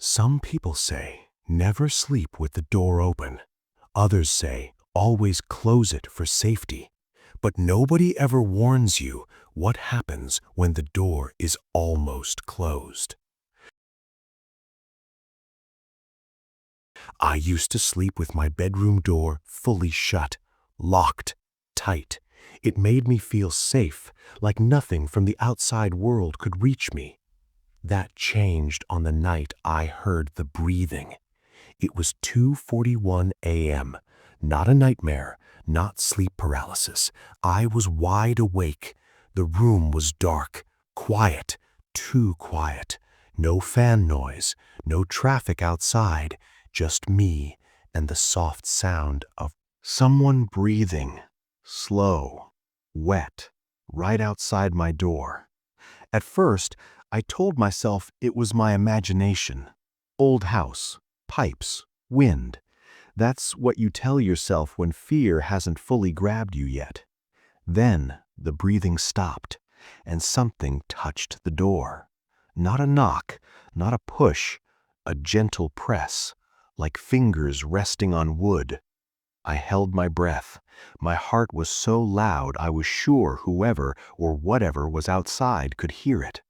Some people say, never sleep with the door open. Others say, always close it for safety. But nobody ever warns you what happens when the door is almost closed. I used to sleep with my bedroom door fully shut, locked, tight. It made me feel safe, like nothing from the outside world could reach me. That changed on the night I heard the breathing. It was 2:41 a.m., not a nightmare, not sleep paralysis. I was wide awake. The room was dark, quiet, too quiet. No fan noise, no traffic outside, just me and the soft sound of someone breathing, slow, wet, right outside my door. At first, I told myself it was my imagination. Old house, pipes, wind. That's what you tell yourself when fear hasn't fully grabbed you yet. Then the breathing stopped, and something touched the door. Not a knock, not a push, a gentle press, like fingers resting on wood. I held my breath. My heart was so loud I was sure whoever or whatever was outside could hear it.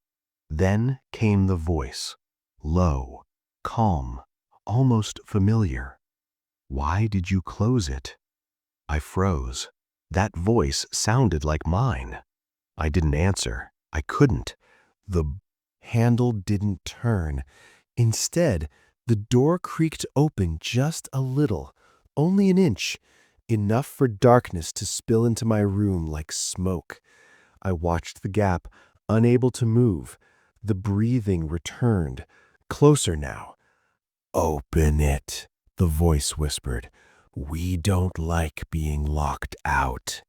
Then came the voice, low, calm, almost familiar. "Why did you close it?" I froze. That voice sounded like mine. I didn't answer. I couldn't. The handle didn't turn. Instead, the door creaked open just a little, only an inch, enough for darkness to spill into my room like smoke. I watched the gap, unable to move. The breathing returned, closer now. "Open it," the voice whispered. "We don't like being locked out."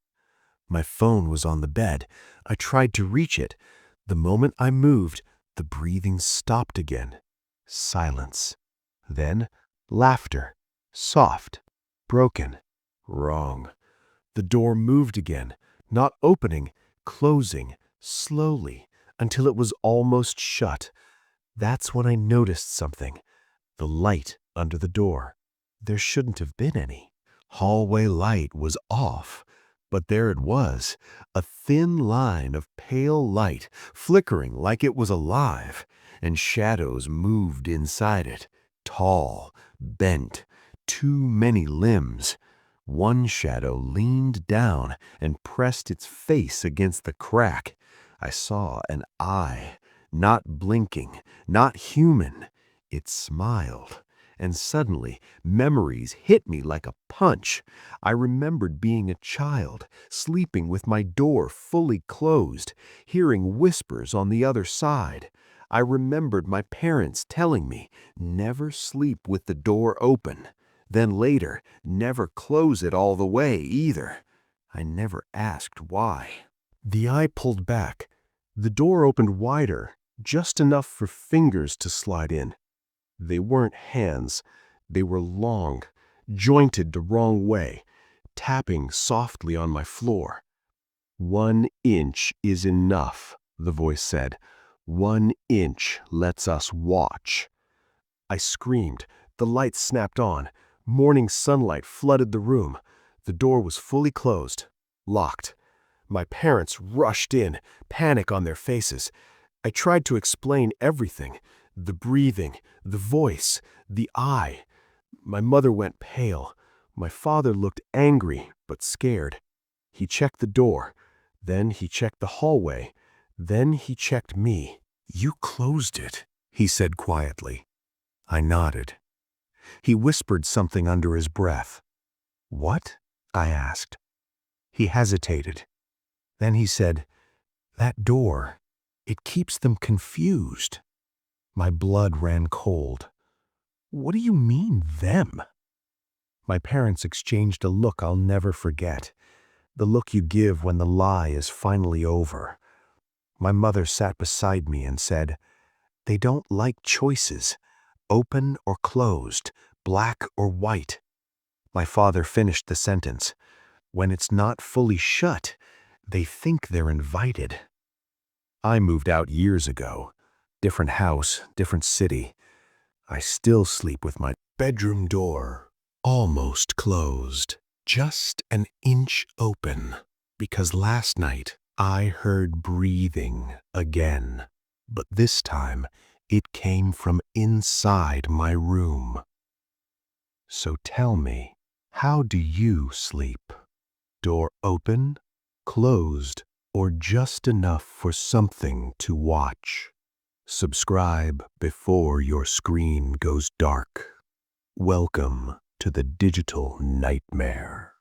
My phone was on the bed. I tried to reach it. The moment I moved, the breathing stopped again. Silence. Then laughter. Soft. Broken. Wrong. The door moved again, not opening, closing, slowly, until it was almost shut. That's when I noticed something. The light under the door. There shouldn't have been any. Hallway light was off, but there it was, a thin line of pale light, flickering like it was alive, and shadows moved inside it, tall, bent, too many limbs. One shadow leaned down and pressed its face against the crack. I saw an eye, not blinking, not human. It smiled, and suddenly memories hit me like a punch. I remembered being a child, sleeping with my door fully closed, hearing whispers on the other side. I remembered my parents telling me, never sleep with the door open. Then later, never close it all the way either. I never asked why. The eye pulled back. The door opened wider, just enough for fingers to slide in. They weren't hands. They were long, jointed the wrong way, tapping softly on my floor. "1 inch is enough," the voice said. "1 inch lets us watch." I screamed. The lights snapped on. Morning sunlight flooded the room. The door was fully closed, locked. My parents rushed in, panic on their faces. I tried to explain everything. The breathing, the voice, the eye. My mother went pale. My father looked angry, but scared. He checked the door. Then he checked the hallway. Then he checked me. "You closed it," he said quietly. I nodded. He whispered something under his breath. "What?" I asked. He hesitated. Then he said, "That door, it keeps them confused." My blood ran cold. "What do you mean, them?" My parents exchanged a look I'll never forget. The look you give when the lie is finally over. My mother sat beside me and said, "They don't like choices, open or closed, black or white." My father finished the sentence. "When it's not fully shut, they think they're invited." I moved out years ago. Different house, different city. I still sleep with my bedroom door almost closed, just an inch open, because last night I heard breathing again, but this time it came from inside my room. So tell me, how do you sleep? Door open, closed, or just enough for something to watch? Subscribe before your screen goes dark. Welcome to the digital nightmare.